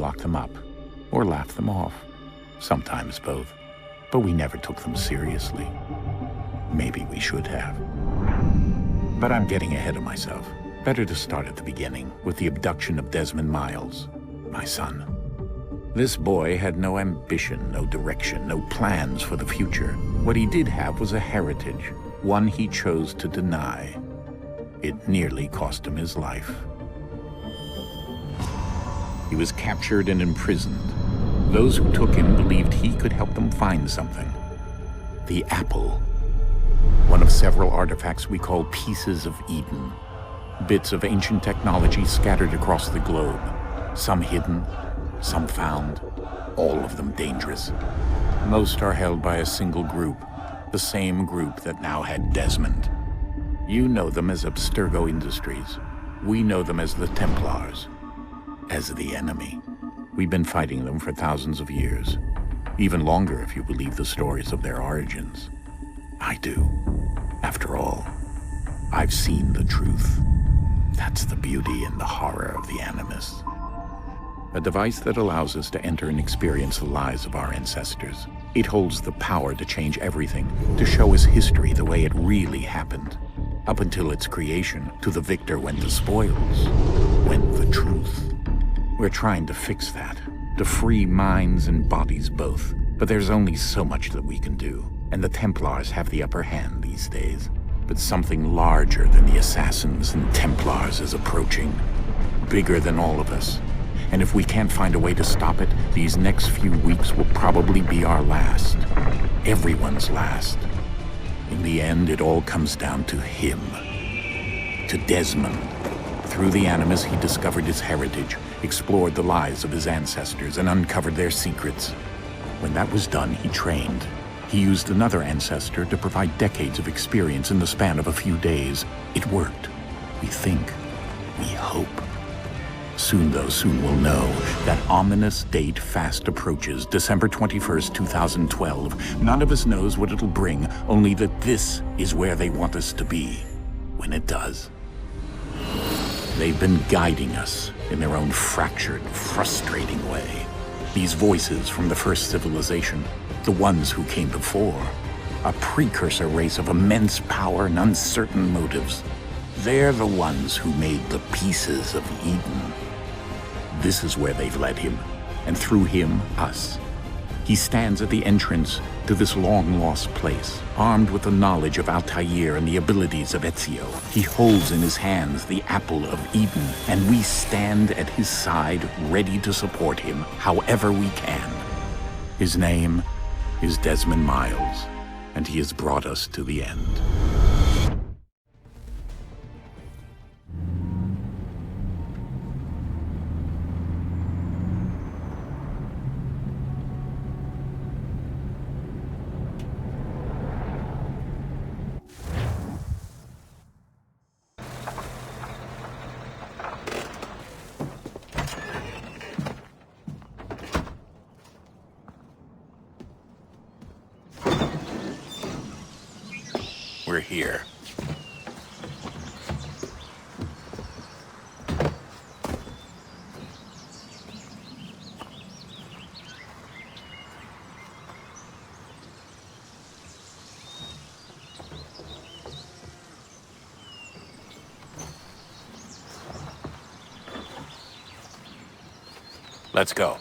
lock them up, or laugh them off. Sometimes both. But we never took them seriously. Maybe we should have. But I'm getting ahead of myself. Better to start at the beginning, with the abduction of Desmond Miles, my son. This boy had no ambition, no direction, no plans for the future. What he did have was a heritage, one he chose to deny. It nearly cost him his life. He was captured and imprisoned. Those who took him believed he could help them find something. The apple. One of several artifacts we call Pieces of Eden. Bits of ancient technology scattered across the globe. Some hidden, some found, all of them dangerous. Most are held by a single group, the same group that now had Desmond. You know them as Abstergo Industries. We know them as the Templars, as the enemy. We've been fighting them for thousands of years, even longer if you believe the stories of their origins. I do. After all, I've seen the truth. That's the beauty and the horror of the Animus. A device that allows us to enter and experience the lives of our ancestors. It holds the power to change everything, to show us history the way it really happened. Up until its creation, to the victor went the spoils, went the truth. We're trying to fix that, to free minds and bodies both. But there's only so much that we can do, and the Templars have the upper hand these days. But something larger than the Assassins and Templars is approaching, bigger than all of us. And if we can't find a way to stop it, these next few weeks will probably be our last. Everyone's last. In the end, it all comes down to him. To Desmond. Through the Animus, he discovered his heritage, explored the lives of his ancestors, and uncovered their secrets. When that was done, he trained. He used another ancestor to provide decades of experience in the span of a few days. It worked. We think. We hope. Soon, though, soon we'll know. That ominous date fast approaches, December 21st, 2012. None of us knows what it'll bring, only that this is where they want us to be, when it does. They've been guiding us in their own fractured, frustrating way. These voices from the first civilization, the ones who came before, a precursor race of immense power and uncertain motives. They're the ones who made the Pieces of Eden. This is where they've led him, and through him, us. He stands at the entrance to this long-lost place, armed with the knowledge of Altair and the abilities of Ezio. He holds in his hands the Apple of Eden, and we stand at his side, ready to support him however we can. His name is Desmond Miles, and he has brought us to the end. We're here. Let's go.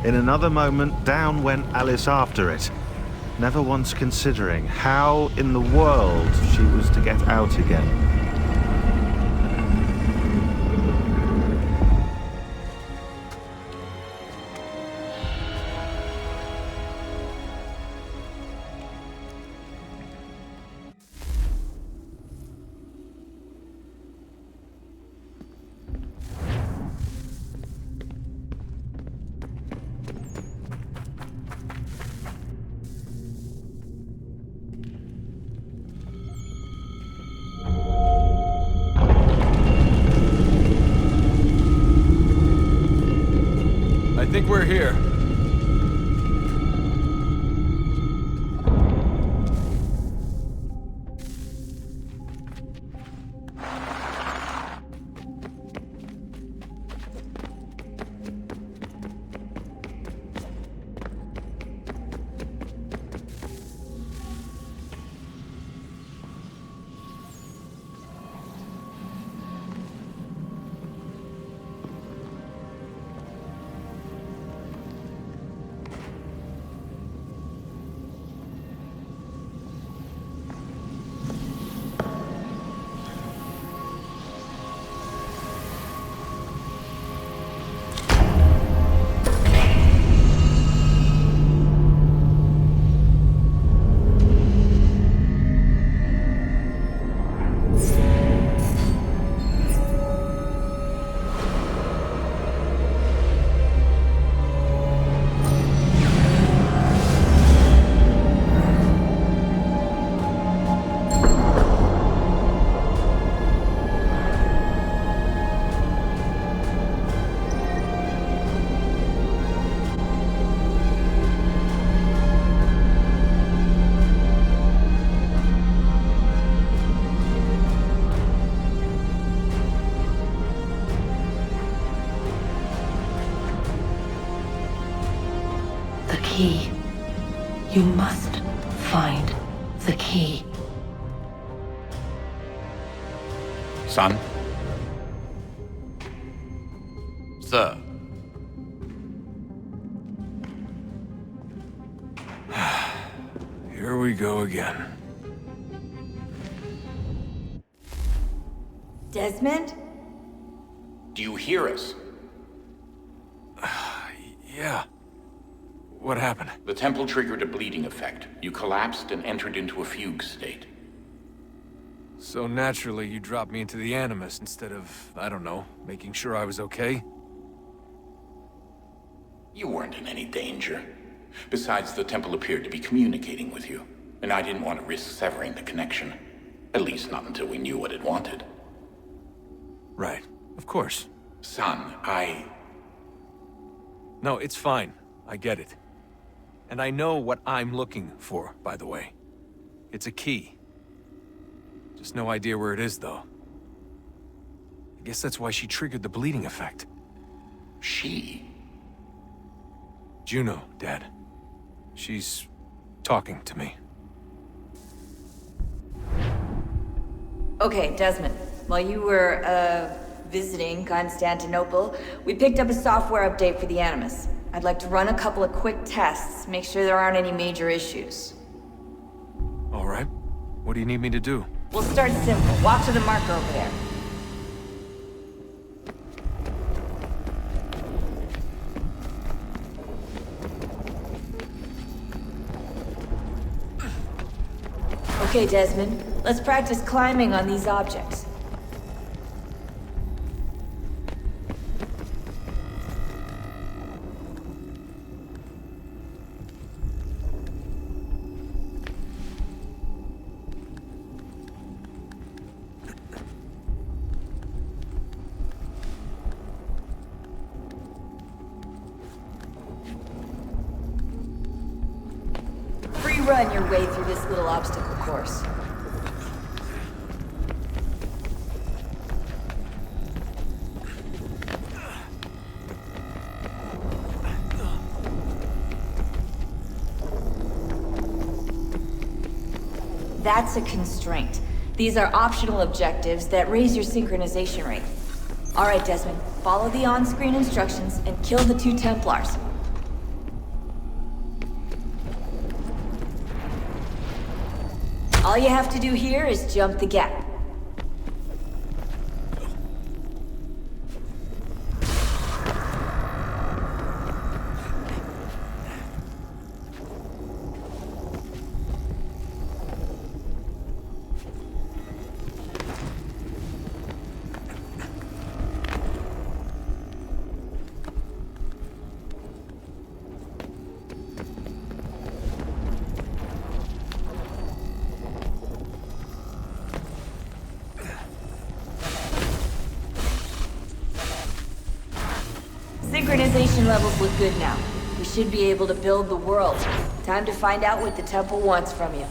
In another moment, down went Alice after it, never once considering how in the world she was to get out again. I think we're here. Key. You must find the key. Son? Sir. Here we go again. Desmond? Do you hear us? Yeah. What happened? The temple triggered a bleeding effect. You collapsed and entered into a fugue state. So naturally, you dropped me into the Animus instead of, I don't know, making sure I was okay? You weren't in any danger. Besides, the temple appeared to be communicating with you, and I didn't want to risk severing the connection. At least not until we knew what it wanted. Right. Of course. Son, No, it's fine. I get it. And I know what I'm looking for, by the way. It's a key. Just no idea where it is, though. I guess that's why she triggered the bleeding effect. She? Juno, Dad. She's talking to me. Okay, Desmond. While you were, visiting Constantinople, we picked up a software update for the Animus. I'd like to run a couple of quick tests, make sure there aren't any major issues. All right. What do you need me to do? We'll start simple. Walk to the marker over there. Okay, Desmond. Let's practice climbing on these objects. Run your way through this little obstacle course. That's a constraint. These are optional objectives that raise your synchronization rate. All right, Desmond, follow the on-screen instructions and kill the 2 Templars. All you have to do here is jump the gap. Synchronization levels look good now. We should be able to build the world. Time to find out what the temple wants from you.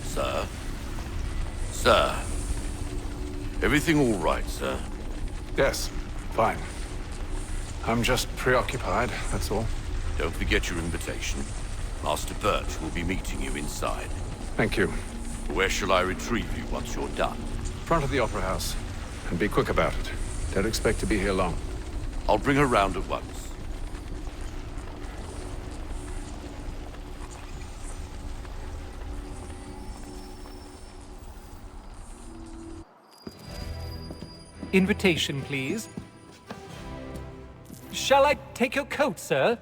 Sir? Sir? Everything all right, sir? Yes, fine. I'm just preoccupied, that's all. Don't forget your invitation. Master Birch will be meeting you inside. Thank you. Where shall I retrieve you once you're done? Front of the Opera House. And be quick about it. Don't expect to be here long. I'll bring her round at once. Invitation, please. Shall I take your coat, sir?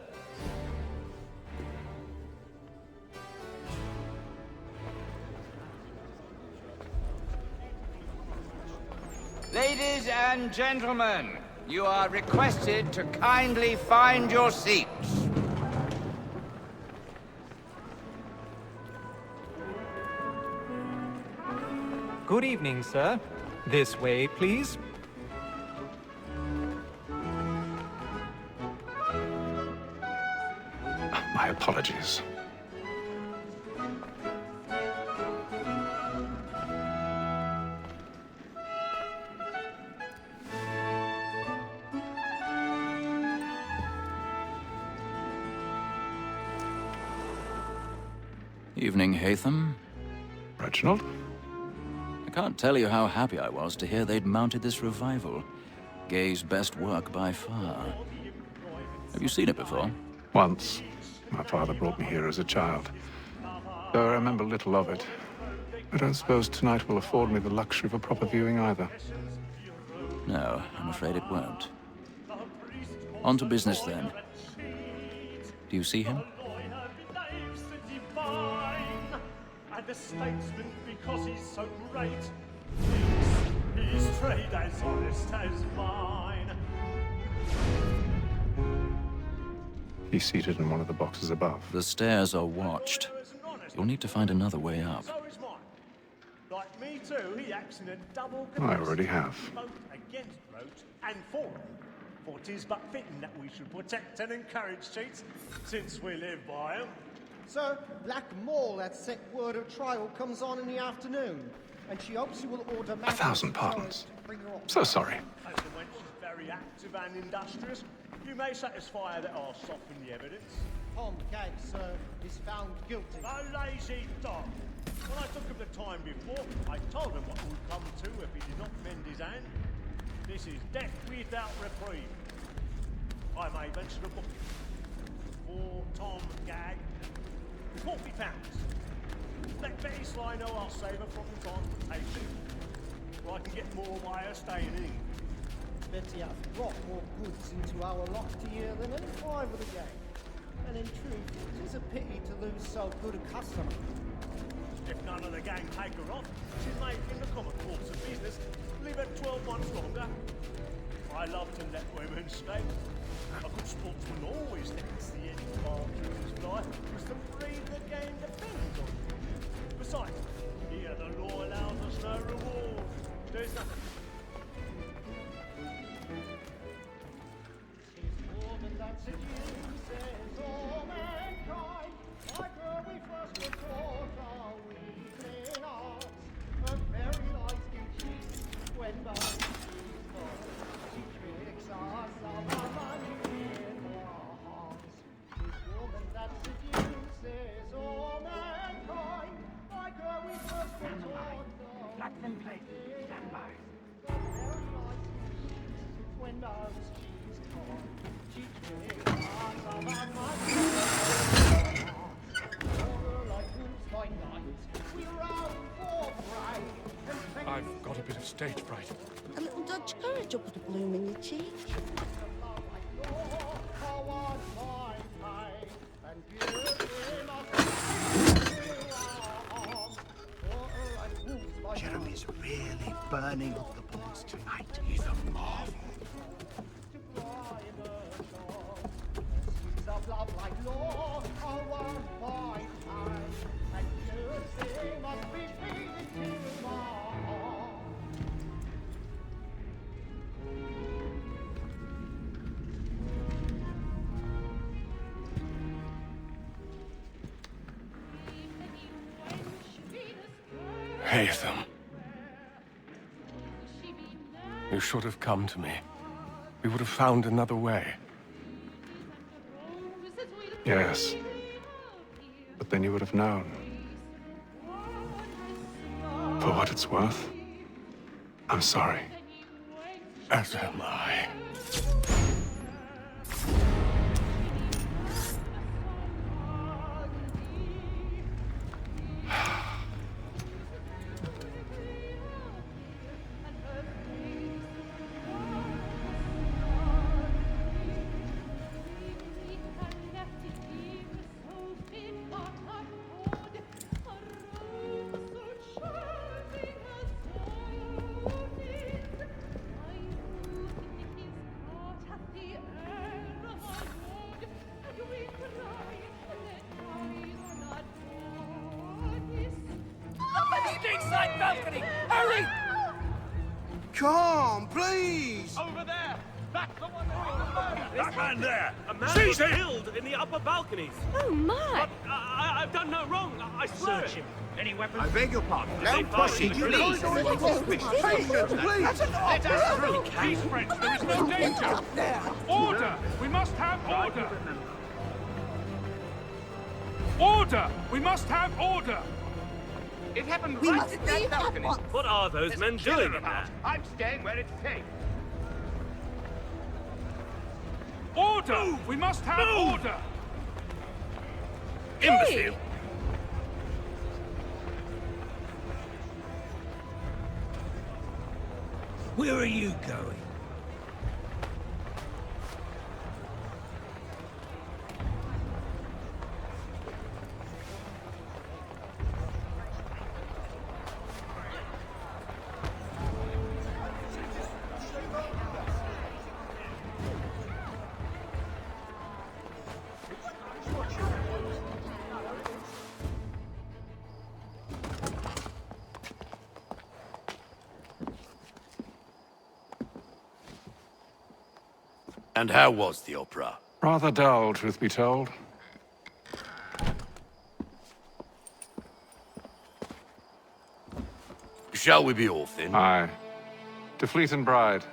Ladies and gentlemen, you are requested to kindly find your seats. Good evening, sir. This way, please. My apologies. Evening, Haytham. Reginald? I can't tell you how happy I was to hear they'd mounted this revival. Gay's best work by far. Have you seen it before? Once. My father brought me here as a child. Though I remember little of it. I don't suppose tonight will afford me the luxury of a proper viewing either. No, I'm afraid it won't. On to business then. Do you see him? The statesman because he's so great. His trade as honest as mine. He's seated in one of the boxes above. The stairs are watched. You'll need to find another way up. So is mine. Like me too, he acts in a double I already have. both against Roach and for him. For 'tis but fitting that we should protect and encourage cheats, since we live by 'em. Sir, Black Mall had set word of trial comes on in the afternoon, and she hopes you will order... 1,000 pardons. So sorry. As the wench is very active and industrious, you may satisfy her that I'll soften the evidence. Tom Gag, sir, is found guilty. A lazy dog. When I took him the time before, I told him what would come to if he did not mend his hand. This is death without reprieve. I may venture a book for Tom Gag. £40. Let Betty Sly know I'll save her from the consultation. Or I can get more by her staying in. Betty hath brought more goods into our lot here than any five of the gang. And in truth, it is a pity to lose so good a customer. If none of the gang take her off, she's made in the common course of business. Leave her 12 months longer. I love to let women stay. A good sportsman always thinks the end of partridge's fly was to breed the game depends on. Besides, here the law allows us no reward. There's nothing. when those cheese corn, cheek I've got a bit of stage fright. A little Dutch courage will put a bloom in your cheek. Jeremy's really burning up the boards tonight. He's a marvel. Haytham. You should have come to me. We would have found another way. Yes. But then you would have known. For what it's worth, I'm sorry. As am I. Side balcony! Hurry! Come, please! Over there! That's the one that That man there! A man Seize was him! killed in the upper balconies! Oh, my! But I've done no wrong, I swear Search it. him. Any weapons? I beg your pardon. Did they Now find proceed, him? please. Patience, please. Let us through! Peace, friends, there is no danger! Order! We must have order! Order! We must have order! It happened We right must in that leave at balcony. once. What are those men doing in there? I'm staying where it's safe. Order! We must have order! Imbecile! Where are you going? And how was the opera? Rather dull, truth be told. Shall we be off then? Aye. To Fleet and Bride.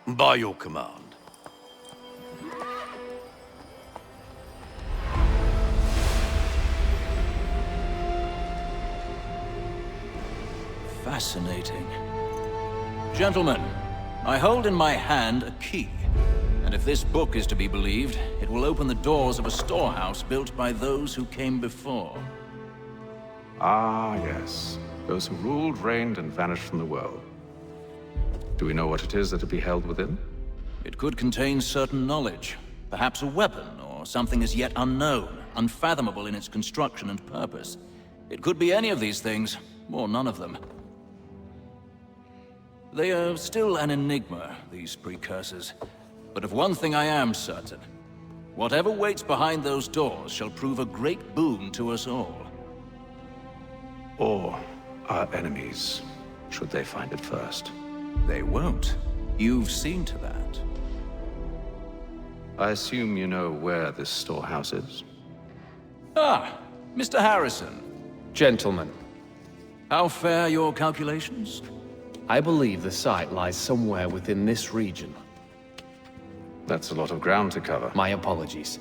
By your command. Fascinating. Gentlemen, I hold in my hand a key. And if this book is to be believed, it will open the doors of a storehouse built by those who came before. Ah, yes. Those who ruled, reigned, and vanished from the world. Do we know what it is that will be held within? It could contain certain knowledge. Perhaps a weapon, or something as yet unknown, unfathomable in its construction and purpose. It could be any of these things, or none of them. They are still an enigma, these precursors. But of one thing I am certain. Whatever waits behind those doors shall prove a great boon to us all. Or our enemies, should they find it first. They won't. You've seen to that. I assume you know where this storehouse is? Ah, Mr. Harrison. Gentlemen, How fare your calculations? I believe the site lies somewhere within this region. That's a lot of ground to cover. My apologies.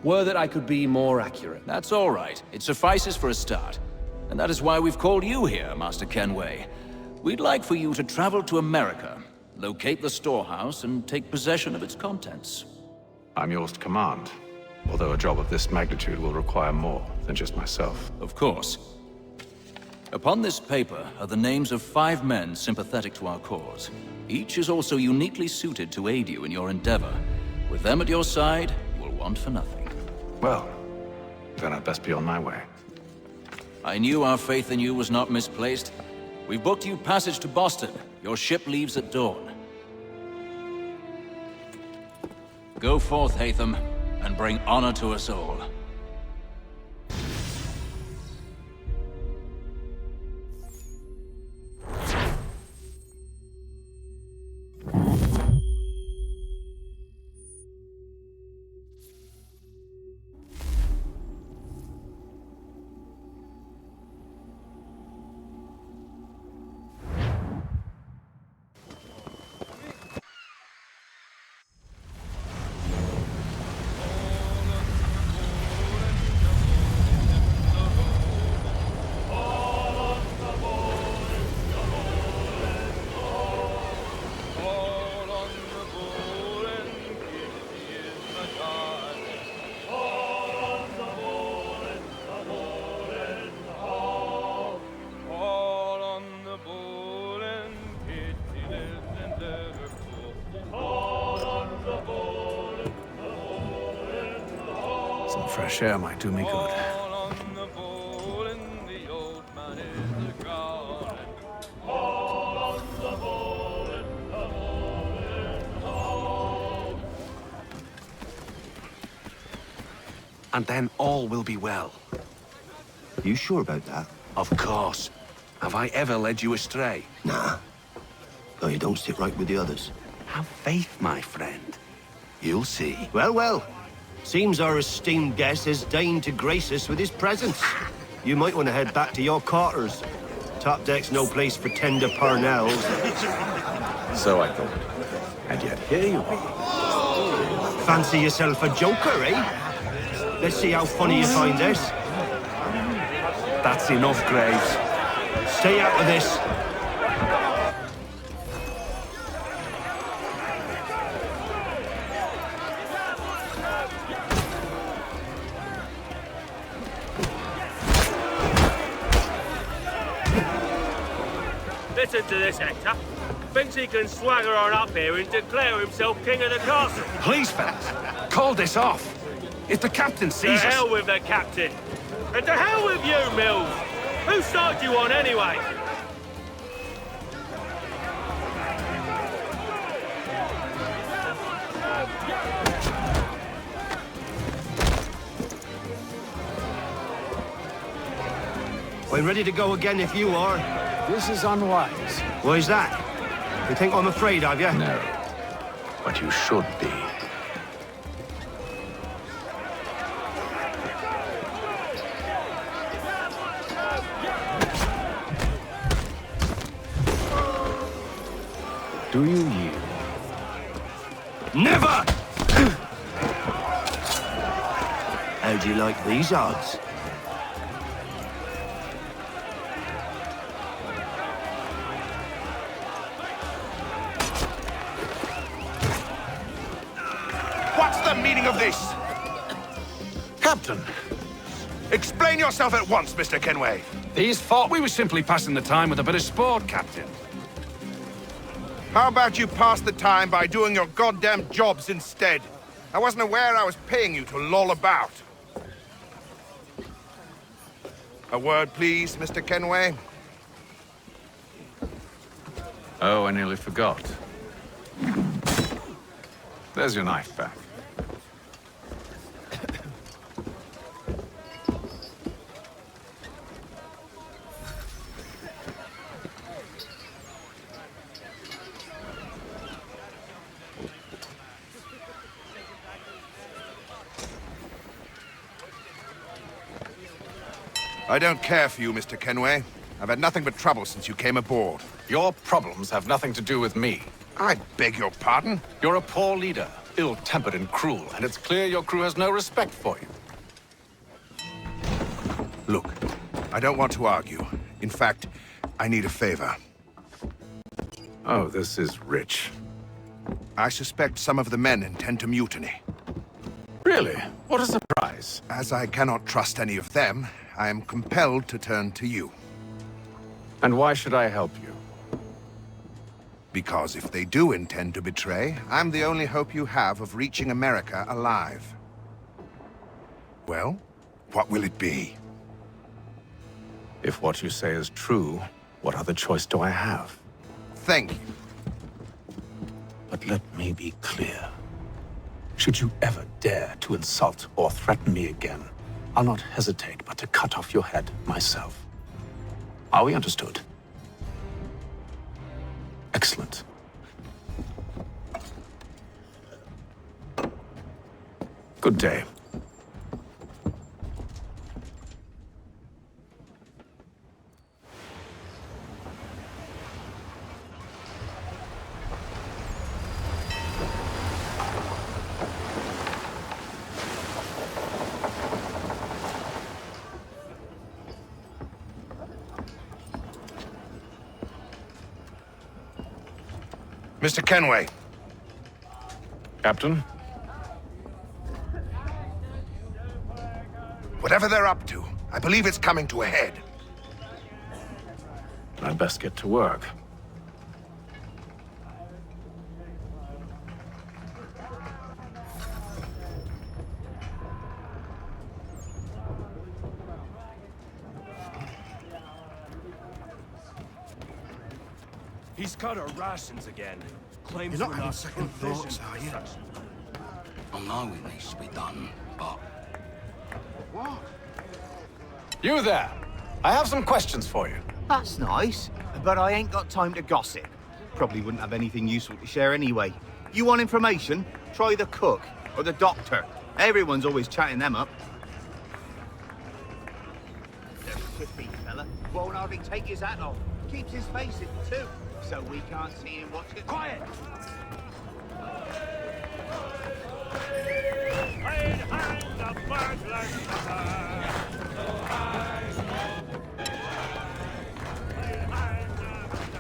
Were that I could be more accurate. That's all right. It suffices for a start. And that is why we've called you here, Master Kenway. We'd like for you to travel to America, locate the storehouse and take possession of its contents. I'm yours to command, although a job of this magnitude will require more than just myself. Of course. Upon this paper are the names of 5 men sympathetic to our cause. Each is also uniquely suited to aid you in your endeavor. With them at your side, you will want for nothing. Well, then I'd best be on my way. I knew our faith in you was not misplaced. We've booked you passage to Boston. Your ship leaves at dawn. Go forth, Haytham, and bring honor to us all. Some fresh air might do me good. And then all will be well. You sure about that? Of course. Have I ever led you astray? Nah. Though you don't sit right with the others. Have faith, my friend. You'll see. Well, well. Seems our esteemed guest has deigned to grace us with his presence. You might want to head back to your quarters. Top deck's no place for tender parnells. So I thought. And yet here you are. Fancy yourself a joker, eh? Let's see how funny you find this. That's enough, Graves. Stay out of this. Listen to this, Hector. Thinks he can swagger on up here and declare himself king of the castle. Please, fellas, call this off. If the captain sees us... To hell with the captain. And to hell with you, Mills. Whose side you on, anyway? I'm ready to go again if you are. This is unwise. Why's that? You think I'm afraid of you? No. But you should be. Do you yield? Never! How do you like these odds? What's the meaning of this? Captain, Explain yourself at once, Mr. Kenway. these thought we were simply passing the time with a bit of sport, Captain. How about you pass the time by doing your goddamn jobs instead? I wasn't aware I was paying you to loll about. A word, please, Mr. Kenway. Oh, I nearly forgot. There's your knife back. I don't care for you, Mr. Kenway. I've had nothing but trouble since you came aboard. Your problems have nothing to do with me. I beg your pardon? You're a poor leader, ill-tempered and cruel, and it's clear your crew has no respect for you. Look, I don't want to argue. In fact, I need a favor. Oh, this is rich. I suspect some of the men intend to mutiny. Really? What a surprise. As I cannot trust any of them, I am compelled to turn to you. And why should I help you? Because if they do intend to betray, I'm the only hope you have of reaching America alive. Well, what will it be? If what you say is true, what other choice do I have? Thank you. But let me be clear. Should you ever dare to insult or threaten me again, I'll not hesitate but to cut off your head myself. Are we understood? Excellent. Good day. Mr. Kenway. Captain? Whatever they're up to, I believe it's coming to a head. I'd best get to work. He's cut our rations again. Claims You're not we're having not second thoughts, are you? I know it needs to be done, but... What? You there! I have some questions for you. That's nice, but I ain't got time to gossip. Probably wouldn't have anything useful to share anyway. You want information? Try the cook or the doctor. Everyone's always chatting them up. There's a quick fella. Won't hardly take his hat off. Keeps his face in too, so we can't see him watch it. Quiet!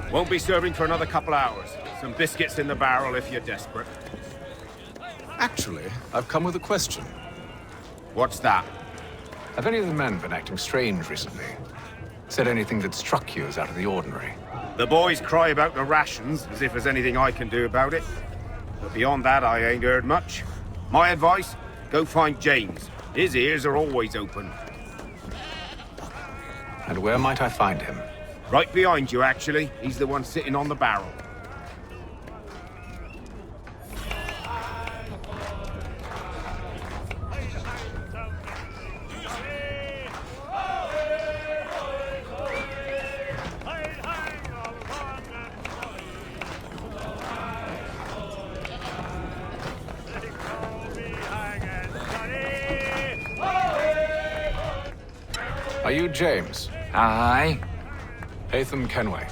Won't be serving for another couple hours. Some biscuits in the barrel if you're desperate. Actually, I've come with a question. What's that? Have any of the men been acting strange recently? Said anything that struck you as out of the ordinary? The boys cry about the rations, as if there's anything I can do about it. But beyond that, I ain't heard much. My advice, go find James. His ears are always open. And where might I find him? Right behind you, actually. He's the one sitting on the barrel. Are you James? Aye. Haytham Kenway.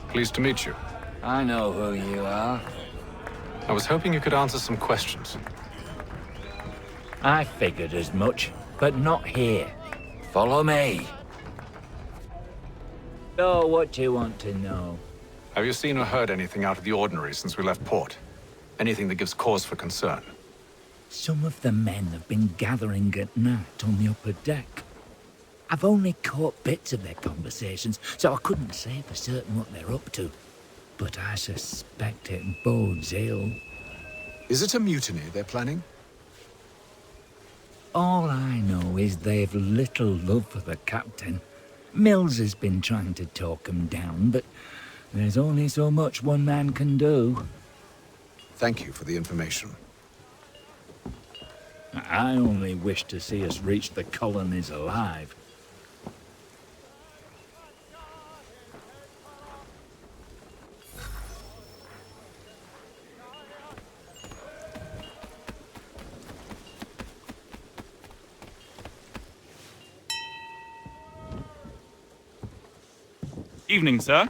Pleased to meet you. I know who you are. I was hoping you could answer some questions. I figured as much, but not here. Follow me. So, what do you want to know? Have you seen or heard anything out of the ordinary since we left port? Anything that gives cause for concern? Some of the men have been gathering at night on the upper deck. I've only caught bits of their conversations, so I couldn't say for certain what they're up to. But I suspect it bodes ill. Is it a mutiny they're planning? All I know is they've little love for the captain. Mills has been trying to talk him down, but there's only so much one man can do. Thank you for the information. I only wish to see us reach the colonies alive. Evening, sir.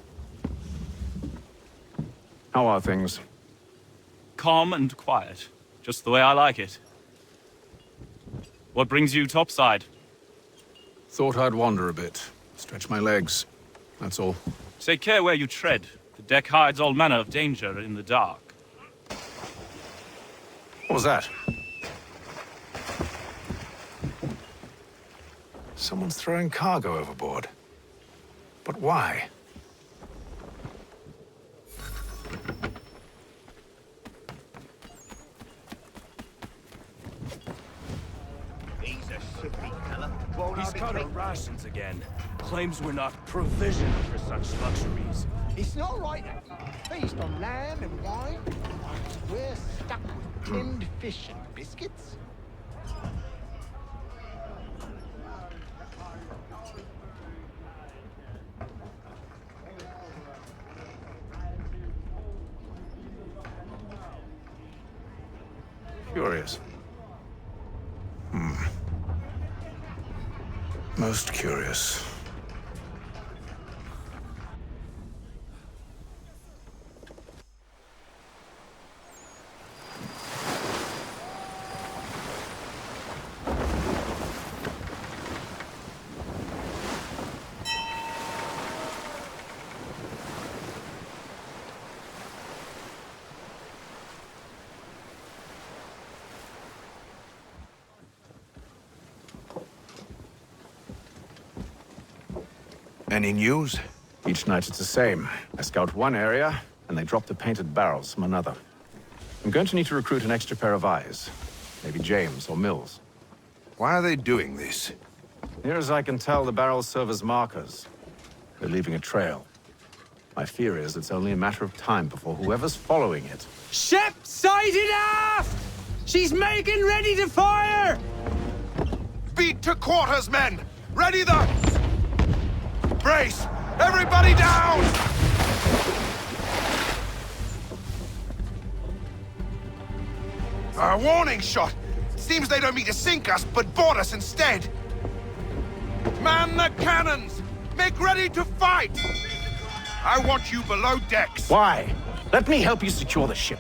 How are things? Calm and quiet. Just the way I like it. What brings you topside? Thought I'd wander a bit. Stretch my legs. That's all. Take care where you tread. The The deck hides all manner of danger in the dark. What was that? Someone's throwing cargo overboard. But why? He's cut our rations again. Claims we're not provisioned for such luxuries. It's not right that you feast on lamb and wine. We're stuck with tinned fish and biscuits. Curious. Most curious. Any news? Each night it's the same. I scout one area, and they drop the painted barrels from another. I'm going to need to recruit an extra pair of eyes. Maybe James or Mills. Why are they doing this? Near as I can tell, the barrels serve as markers. They're leaving a trail. My fear is it's only a matter of time before whoever's following it... Ship sighted aft! She's making ready to fire! Beat to quarters, men! Ready the... Brace! Everybody down! A warning shot! Seems they don't mean to sink us, but board us instead! Man the cannons! Make ready to fight! I want you below decks! Why? Let me help you secure the ship.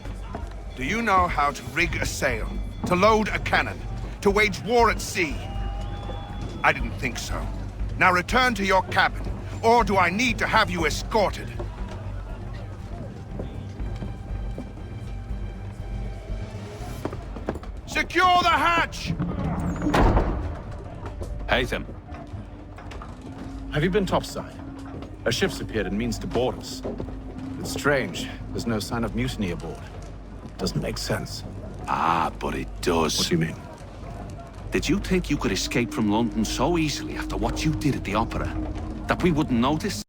Do you know how to rig a sail? To load a cannon? To wage war at sea? I didn't think so. Now return to your cabin, or do I need to have you escorted? Secure the hatch! Haytham. Have you been topside? A ship's appeared and means to board us. It's strange. There's no sign of mutiny aboard. Doesn't make sense. Ah, but it does. What do you mean? Did you think you could escape from London so easily after what you did at the Opera? That we wouldn't notice?